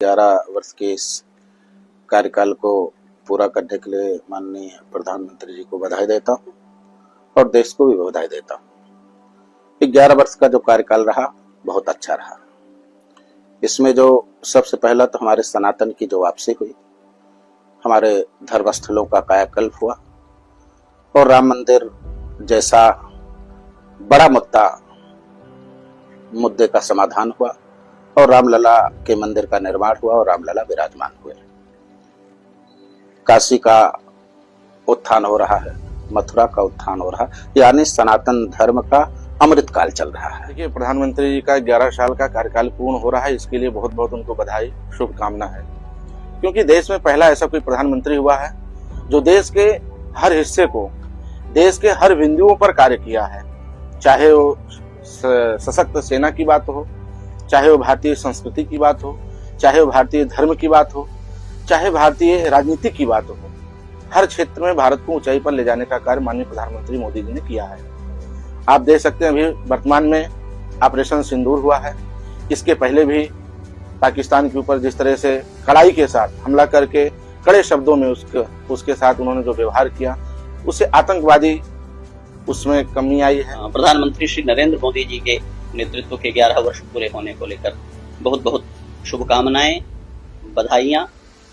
11 वर्ष के इस कार्यकाल को पूरा करने के लिए माननीय प्रधानमंत्री जी को बधाई देता हूँ और देश को भी बधाई देता हूँ। 11 वर्ष का जो कार्यकाल रहा बहुत अच्छा रहा। इसमें जो सबसे पहला तो हमारे सनातन की जो वापसी हुई, हमारे धर्मस्थलों का कायाकल्प हुआ और राम मंदिर जैसा बड़ा मुद्दे का समाधान हुआ और रामलला के मंदिर का निर्माण हुआ और रामलला विराजमान हुए। काशी का उत्थान हो रहा है, मथुरा का उत्थान हो रहा है, यानी सनातन धर्म का अमृत काल चल रहा है। देखिए, प्रधानमंत्री जी का 11 साल का कार्यकाल पूर्ण हो रहा है, इसके लिए बहुत बहुत उनको बधाई, शुभकामना है। क्योंकि देश में पहला ऐसा कोई प्रधानमंत्री हुआ है जो देश के हर हिस्से को, देश के हर बिंदुओं पर कार्य किया है। चाहे वो सशक्त सेना की बात हो, चाहे वो भारतीय संस्कृति की बात हो, चाहे वो भारतीय धर्म की बात हो, चाहे भारतीय राजनीति की बात हो, हर क्षेत्र में भारत को ऊंचाई पर ले जाने का कार्य माननीय प्रधानमंत्री मोदी जी ने किया है। आप देख सकते हैं अभी वर्तमान में ऑपरेशन सिंदूर हुआ है। इसके पहले भी पाकिस्तान के ऊपर जिस तरह से कड़ाई के साथ हमला करके कड़े शब्दों में उसके साथ उन्होंने जो व्यवहार किया, उससे आतंकवादी उसमें कमी आई है। प्रधानमंत्री श्री नरेंद्र मोदी जी के नेतृत्व के 11 वर्ष पूरे होने को लेकर बहुत बहुत शुभकामनाएं, बधाइयां।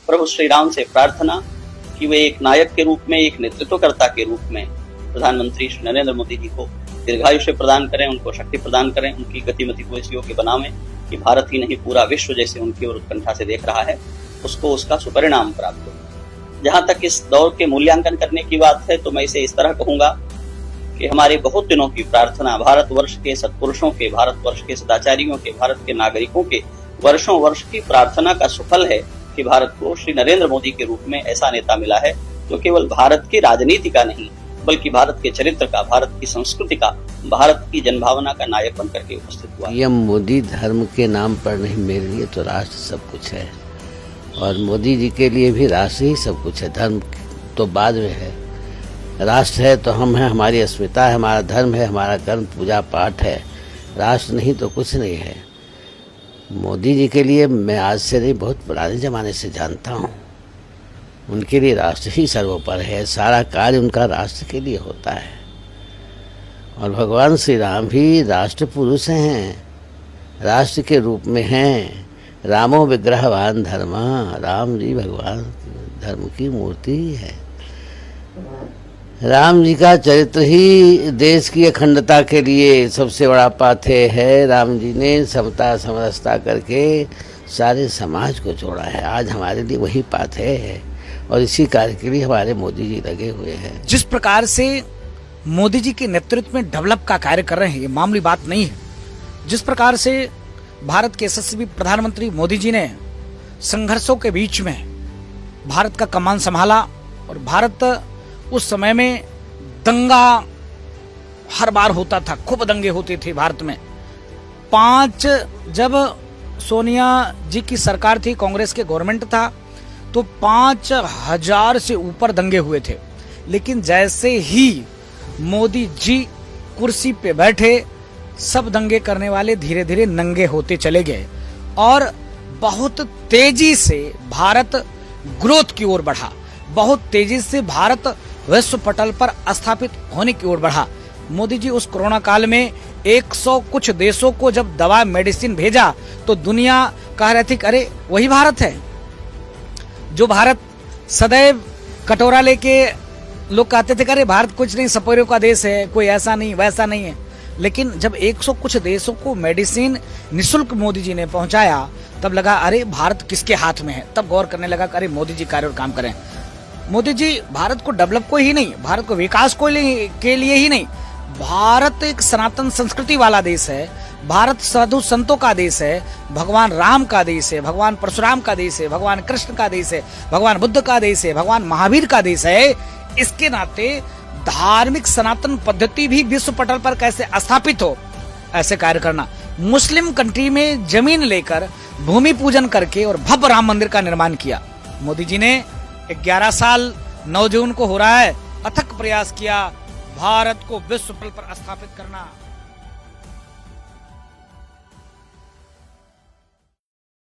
प्रभु श्री राम से प्रार्थना कि वे एक नायक के रूप में, एक नेतृत्वकर्ता के रूप में प्रधानमंत्री श्री नरेंद्र मोदी जी को दीर्घायुष्य प्रदान करें, उनको शक्ति प्रदान करें, उनकी गतिमति को इस योग्य बनावें कि भारत ही नहीं पूरा विश्व जैसे उनकी ओर उत्कंठा से देख रहा है, उसको उसका सुपरिणाम प्राप्त हो। जहां तक इस दौर के मूल्यांकन करने की बात है तो मैं इसे इस तरह कहूंगा कि हमारे बहुत दिनों की प्रार्थना, भारतवर्ष के सत्पुरुषों के, भारतवर्ष के सदाचारियों के, भारत के नागरिकों के वर्षों वर्ष की प्रार्थना का सुफल है कि भारत को श्री नरेंद्र मोदी के रूप में ऐसा नेता मिला है जो केवल भारत की राजनीति का नहीं बल्कि भारत के चरित्र का, भारत की संस्कृति का, भारत की जनभावना का नायक बनकर के उपस्थित हुआ। पीएम मोदी धर्म के नाम पर नहीं, मेरे लिए तो राष्ट्र सब कुछ है और मोदी जी के लिए भी राष्ट्र ही सब कुछ है। धर्म तो बाद में है, राष्ट्र है तो हम हैं, हमारी अस्मिता है, हमारा धर्म है, हमारा कर्म पूजा पाठ है। राष्ट्र नहीं तो कुछ नहीं है। मोदी जी के लिए मैं आज से नहीं, बहुत पुराने ज़माने से जानता हूँ, उनके लिए राष्ट्र ही सर्वोपरि है। सारा कार्य उनका राष्ट्र के लिए होता है और भगवान श्री राम भी राष्ट्र पुरुष हैं, राष्ट्र के रूप में हैं। रामो विग्रहवान धर्मा, राम जी भगवान धर्म की मूर्ति ही है। राम जी का चरित्र ही देश की अखंडता के लिए सबसे बड़ा पाथेय है। राम जी ने समता समरसता करके सारे समाज को जोड़ा है। आज हमारे लिए वही पाथेय है और इसी कार्य के लिए हमारे मोदी जी लगे हुए हैं। जिस प्रकार से मोदी जी के नेतृत्व में डेवलप का कार्य कर रहे हैं, ये मामूली बात नहीं है। जिस प्रकार से भारत के यशस्वी प्रधानमंत्री मोदी जी ने संघर्षों के बीच में भारत का कमान संभाला और भारत उस समय में दंगा हर बार होता था, खूब दंगे होते थे भारत में। जब सोनिया जी की सरकार थी, कांग्रेस के गवर्नमेंट था, तो 5000 से ऊपर दंगे हुए थे। लेकिन जैसे ही मोदी जी कुर्सी पे बैठे, सब दंगे करने वाले धीरे धीरे नंगे होते चले गए और बहुत तेजी से भारत ग्रोथ की ओर बढ़ा, बहुत तेजी से भारत विश्व पटल पर स्थापित होने की ओर बढ़ा। मोदी जी उस कोरोना काल में 100 कुछ देशों को जब दवा मेडिसिन भेजा तो दुनिया कह रही थी अरे वही भारत है जो भारत सदैव कटोरा लेके लोग कहते थे अरे भारत कुछ नहीं, सपेरों का देश है, कोई ऐसा नहीं वैसा नहीं है। लेकिन जब 100 कुछ देशों को मेडिसिन निःशुल्क मोदी जी ने पहुंचाया तब लगा अरे भारत किसके हाथ में है। तब गौर करने लगा अरे मोदी जी कार्य और काम करें। मोदी जी भारत को डेवलप को ही नहीं, भारत को विकास को के लिए ही नहीं, भारत एक सनातन संस्कृति वाला देश है, भारत साधु संतों का देश है, भगवान राम का देश है, भगवान परशुराम का देश है, भगवान कृष्ण का देश है, भगवान बुद्ध का देश है, भगवान महावीर का देश है। इसके नाते धार्मिक सनातन पद्धति भी विश्व पटल पर कैसे स्थापित हो, ऐसे कार्य करना। मुस्लिम कंट्री में जमीन लेकर भूमि पूजन करके और भव्य राम मंदिर का निर्माण किया। मोदी जी ने 11 साल 9 जून को हो रहा है अथक प्रयास किया भारत को विश्व पटल पर स्थापित करना।